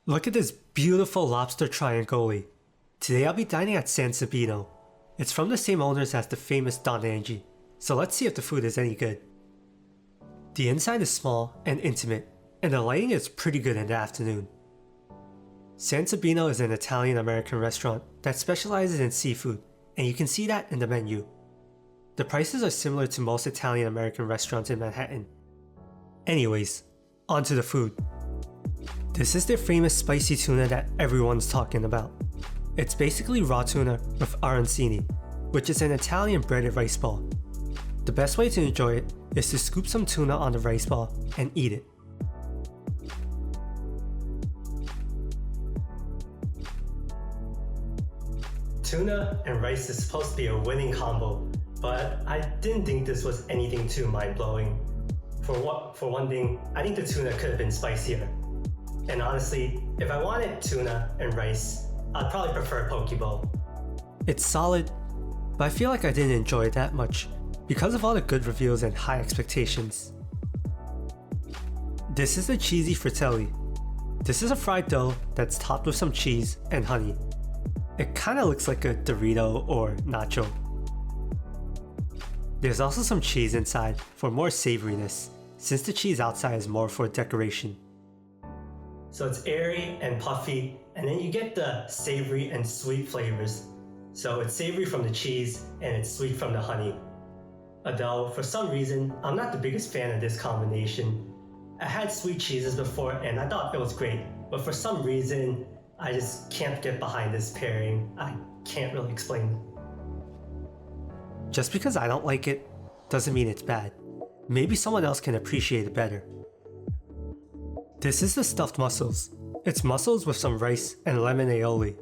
Look at this beautiful lobster triangoli. Today I'll be dining at San Sabino. It's from the same owners as the famous Don Angie, so let's see if the food is any good. The inside is small and intimate, and the lighting is pretty good in the afternoon. San Sabino is an Italian-American restaurant that specializes in seafood, and you can see that in the menu. The prices are similar to most Italian-American restaurants in Manhattan. Anyways, on to the food. This is their famous spicy tuna that everyone's talking about. It's basically raw tuna with arancini, which is an Italian breaded rice ball. The best way to enjoy it is to scoop some tuna on the rice ball and eat it. Tuna and rice is supposed to be a winning combo, but I didn't think this was anything too mind-blowing. For one thing, I think the tuna could have been spicier. And honestly, if I wanted tuna and rice, I'd probably prefer poke bowl. It's solid, but I feel like I didn't enjoy it that much because of all the good reviews and high expectations. This is the cheesy frittelle. This is a fried dough that's topped with some cheese and honey. It kinda looks like a Dorito or nacho. There's also some cheese inside for more savoriness, since the cheese outside is more for decoration. So it's airy and puffy, and then you get the savory and sweet flavors. So it's savory from the cheese and it's sweet from the honey. Although for some reason, I'm not the biggest fan of this combination. I had sweet cheeses before and I thought it was great, but for some reason, I just can't get behind this pairing. I can't really explain. Just because I don't like it, doesn't mean it's bad. Maybe someone else can appreciate it better. This is the stuffed mussels. It's mussels with some rice and lemon aioli.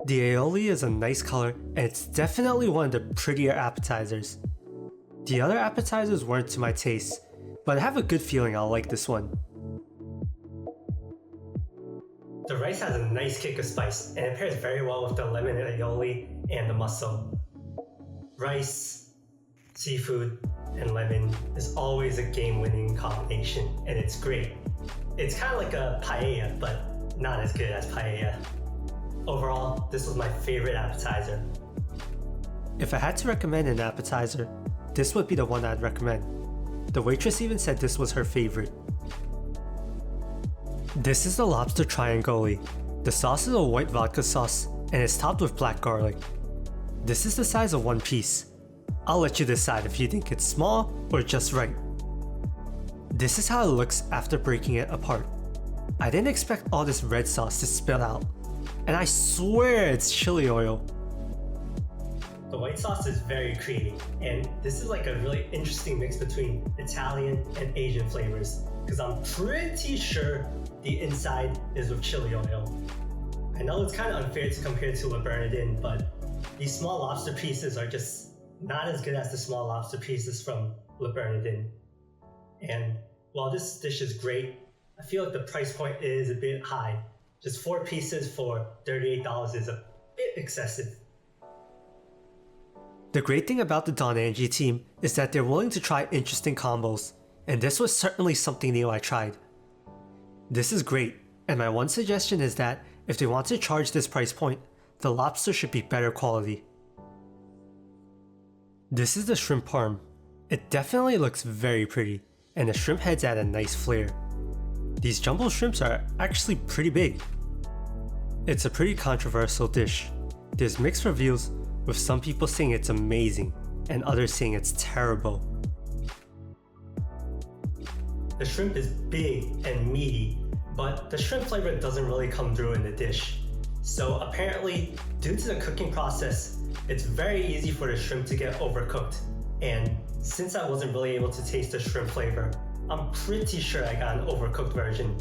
The aioli is a nice color and it's definitely one of the prettier appetizers. The other appetizers weren't to my taste, but I have a good feeling I'll like this one. The rice has a nice kick of spice and it pairs very well with the lemon aioli and the mussel. Rice, seafood, and lemon is always a game-winning combination and it's great. It's kind of like a paella, but not as good as paella. Overall, this was my favorite appetizer. If I had to recommend an appetizer, this would be the one I'd recommend. The waitress even said this was her favorite. This is the lobster triangoli. The sauce is a white vodka sauce and it's topped with black garlic. This is the size of one piece. I'll let you decide if you think it's small or just right. This is how it looks after breaking it apart. I didn't expect all this red sauce to spill out, and I swear it's chili oil. The white sauce is very creamy, and this is like a really interesting mix between Italian and Asian flavors, because I'm pretty sure the inside is with chili oil. I know it's kind of unfair to compare to Le Bernardin, but these small lobster pieces are just not as good as the small lobster pieces from Le Bernardin. And while this dish is great, I feel like the price point is a bit high. Just 4 pieces for $38 is a bit excessive. The great thing about the Don Angie team is that they're willing to try interesting combos, and this was certainly something new I tried. This is great, and my one suggestion is that if they want to charge this price point, the lobster should be better quality. This is the shrimp parm. It definitely looks very pretty, and the shrimp heads add a nice flair. These jumbo shrimps are actually pretty big. It's a pretty controversial dish. There's mixed reviews, with some people saying it's amazing, and others saying it's terrible. The shrimp is big and meaty, but the shrimp flavor doesn't really come through in the dish. So apparently, due to the cooking process, it's very easy for the shrimp to get overcooked. And since I wasn't really able to taste the shrimp flavor, I'm pretty sure I got an overcooked version.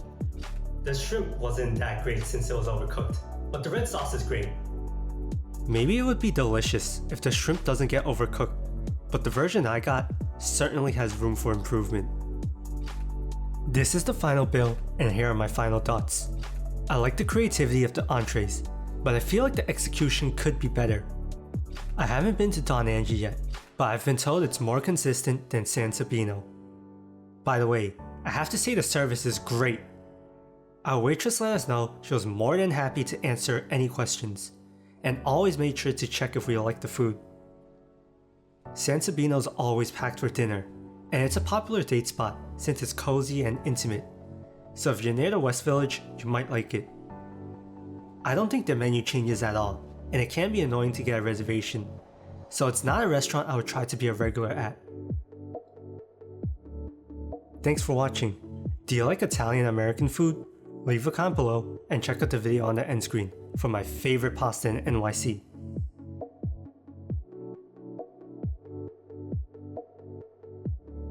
The shrimp wasn't that great since it was overcooked, but the red sauce is great. Maybe it would be delicious if the shrimp doesn't get overcooked, but the version I got certainly has room for improvement. This is the final bill, and here are my final thoughts. I like the creativity of the entrees, but I feel like the execution could be better. I haven't been to Don Angie yet, but I've been told it's more consistent than San Sabino. By the way, I have to say the service is great. Our waitress let us know she was more than happy to answer any questions, and always made sure to check if we liked the food. San Sabino is always packed for dinner, and it's a popular date spot since it's cozy and intimate, so if you're near the West Village, you might like it. I don't think the menu changes at all, and it can be annoying to get a reservation, so it's not a restaurant I would try to be a regular at. Thanks for watching. Do you like Italian American food? Leave a comment below and check out the video on the end screen for my favorite pasta in NYC.